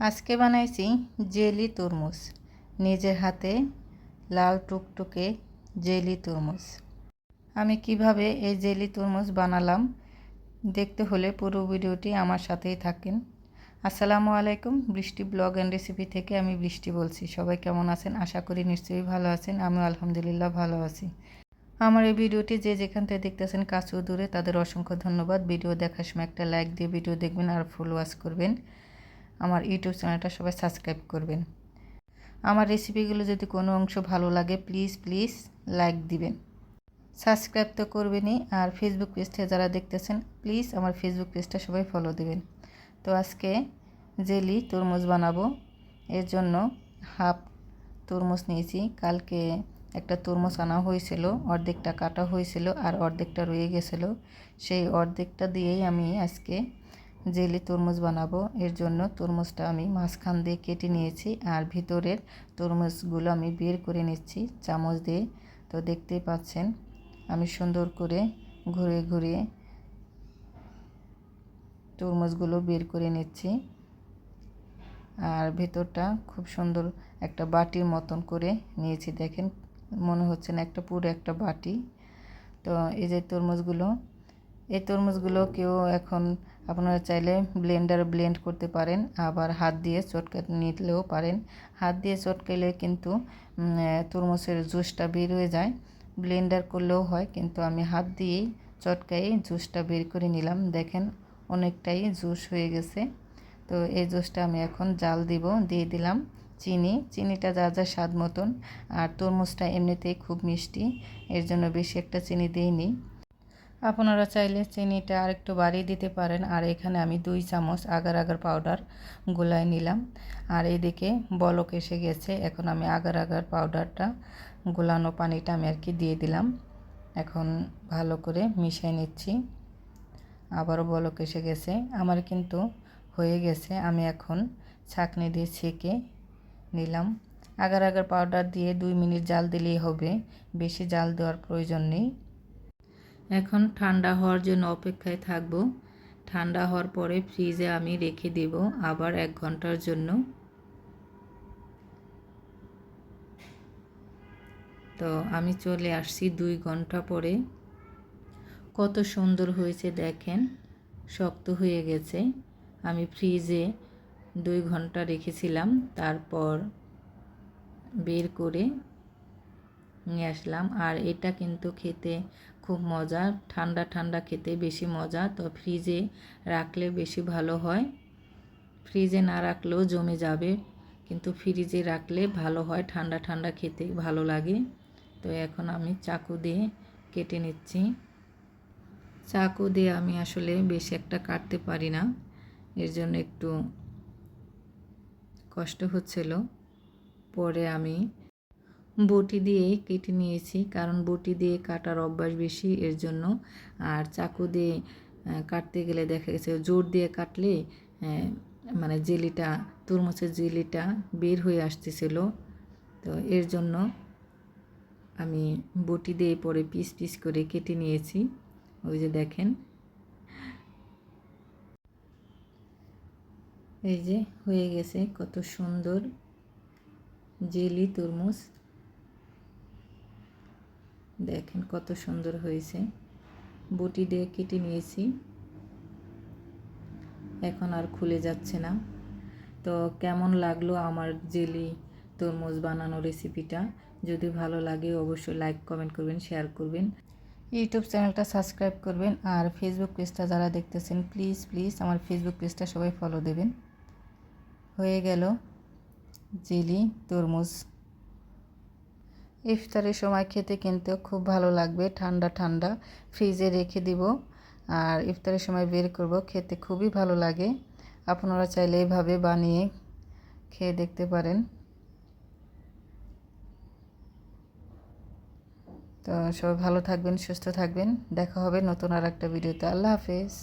আজকে বানাইছি জেলি তরমুজ, নিজের হাতে লাল টুকটুকে জেলি তরমুজ। আমি কিভাবে এই জেলি তরমুজ বানালাম দেখতে হলে পুরো ভিডিওটি আমার সাথেই থাকেন। আসসালামু আলাইকুম, বৃষ্টি ব্লগ অ্যান্ড রেসিপি থেকে আমি বৃষ্টি বলছি। সবাই কেমন আছেন? আশা করি নিশ্চয়ই ভালো আছেন। আমিও আলহামদুলিল্লাহ ভালো আছি। আমার এই ভিডিওটি যে যেখান থেকে দেখতেছেন কাছে ও দূরে তাদের অসংখ্য ধন্যবাদ। ভিডিও দেখার সময় একটা লাইক দিয়ে ভিডিও দেখবেন আর ফুল ওয়াচ করবেন। আমার ইউটিউব চ্যানেলটা সবাই সাবস্ক্রাইব করবেন। আমার রেসিপিগুলো যদি কোনো অংশ ভালো লাগে প্লিজ লাইক দিবেন। সাবস্ক্রাইব তো করবেনই, আর ফেসবুক পেজ থেকে যারা দেখতেছেন প্লিজ আমার ফেসবুক পেজটা সবাই ফলো দিবেন। তো আজকে জেলি তরমুজ বানাবো। এর জন্য হাফ তরমুজ নিয়েছি। কালকে একটা তরমুজ আনা হয়েছিল, অর্ধেকটা কাটা হয়েছিল আর অর্ধেকটা রয়ে গেছিলো। সেই অর্ধেকটা দিয়েই আমি আজকে জেলি তরমুজ বানাবো। এর জন্য তরমুজটা আমি মাঝখান দিয়ে কেটে নিয়েছি আর ভিতরের তরমুজগুলো আমি বের করে নিচ্ছি চামচ দিয়ে। তো দেখতেই পাচ্ছেন আমি সুন্দর করে ঘুরে ঘুরে তরমুজগুলো বের করে নিচ্ছি। আর ভেতরটা খুব সুন্দর একটা বাটির মতন করে নিয়েছি। দেখেন, মনে হচ্ছে না একটা পুরো একটা বাটি। তো এই যে তরমুজগুলো কেউ এখন আপনারা চাইলে ব্লেন্ড করতে পারেন, আবার হাত দিয়ে চটকা নিলেও পারেন। হাত দিয়ে চটকাইলে কিন্তু তরমুজের জুসটা বের হয়ে যায়। ব্লেন্ডার করলেও হয়, কিন্তু আমি হাত দিয়েই চটকাই জুসটা বের করে নিলাম। দেখেন অনেকটাই জুস হয়ে গেছে। তো এই জুসটা আমি এখন জাল দিয়ে দিলাম চিনিটা যা স্বাদ মতন। আর তরমুজটা এমনিতেই খুব মিষ্টি, এর জন্য বেশি একটা চিনি দিইনি। আপনারা চাইলে চিনিটা আরেকটু বাড়িয়ে দিতে পারেন। আর এখানে আমি 2 চামচ আগার আগার পাউডার গুলায় নিলাম। আর এইদিকে বলক এসে গেছে। এখন আমি আগার আগার পাউডারটা গোলানো পানিটা আমি আর কি দিয়ে দিলাম। এখন ভালো করে মিশিয়ে নিচ্ছি। আবারও বলক এসে গেছে। আমার কিন্তু হয়ে গেছে। আমি এখন ছাঁকনি দিয়ে ছেঁকে নিলাম। আগার আগার পাউডার দিয়ে 2 মিনিট জাল দিলেই হবে, বেশি জাল দেওয়ার প্রয়োজন নেই। এখন ঠান্ডা হওয়ার জন্য অপেক্ষায় থাকবো। ঠান্ডা হওয়ার পরে ফ্রিজে আমি রেখে দেব আবার 1 ঘন্টার জন্য। তো আমি চলে আসছি 2 ঘন্টা পরে। কত সুন্দর হয়েছে দেখেন, শক্ত হয়ে গেছে। আমি ফ্রিজে 2 ঘন্টা রেখেছিলাম, তারপর বের করে নিয়ে আসলাম। আর এটা কিন্তু খেতে খুব মজা, ঠান্ডা ঠান্ডা খেতে বেশি মজা। তো ফ্রিজে রাখলে বেশি ভালো হয়। ফ্রিজে না রাখলেও জমে যাবে, কিন্তু ফ্রিজে রাখলে ভালো হয়, ঠান্ডা ঠান্ডা খেতে ভালো লাগে। তো এখন আমি চাকু দিয়ে কেটে নিচ্ছি। চাকু দিয়ে আমি আসলে বেশি একটা কাটতে পারি না, এর জন্য একটু কষ্ট হচ্ছিল। পরে আমি বটি দিয়েই কেটে নিয়েছি, কারণ বটি দিয়ে কাটার অভ্যাস বেশি এর জন্য। আর চাকু দিয়ে কাটতে গেলে দেখা গেছে জোর দিয়ে কাটলে মানে তরমুজের জেলিটা বের হয়ে আসতেছিল। তো এর জন্য আমি বটি দিয়ে পরে পিস করে কেটে নিয়েছি। ওই যে দেখেন, এই যে হয়ে গেছে কত সুন্দর জেলি তরমুজ। দেখেন কত সুন্দর হয়েছে, বটি দিয়ে কেটে নিয়েছি, এখন আর খুলে যাচ্ছে না। তো কেমন লাগলো আমার জেলি তরমুজ বানানো রেসিপিটা? যদি ভালো লাগে অবশ্যই লাইক কমেন্ট করবেন, শেয়ার করবেন, ইউটিউব চ্যানেলটা সাবস্ক্রাইব করবেন। আর ফেসবুক পেজটা যারা দেখতেছেন প্লিজ আমার ফেসবুক পেজটা সবাই ফলো দেবেন। হয়ে গেল জেলি তরমুজ। ইফতারের সময় খেতে কিন্তু খুব ভালো লাগবে, ঠান্ডা ঠান্ডা ফ্রিজে রেখে দিব আর ইফতারের সময় বের করব, খেতে খুবই ভালো লাগে। আপনারা চাইলে এইভাবে বানিয়ে খেয়ে দেখতে পারেন। তো সবাই ভালো থাকবেন, সুস্থ থাকবেন। দেখা হবে নতুন আর একটা ভিডিওতে। আল্লাহ হাফেজ।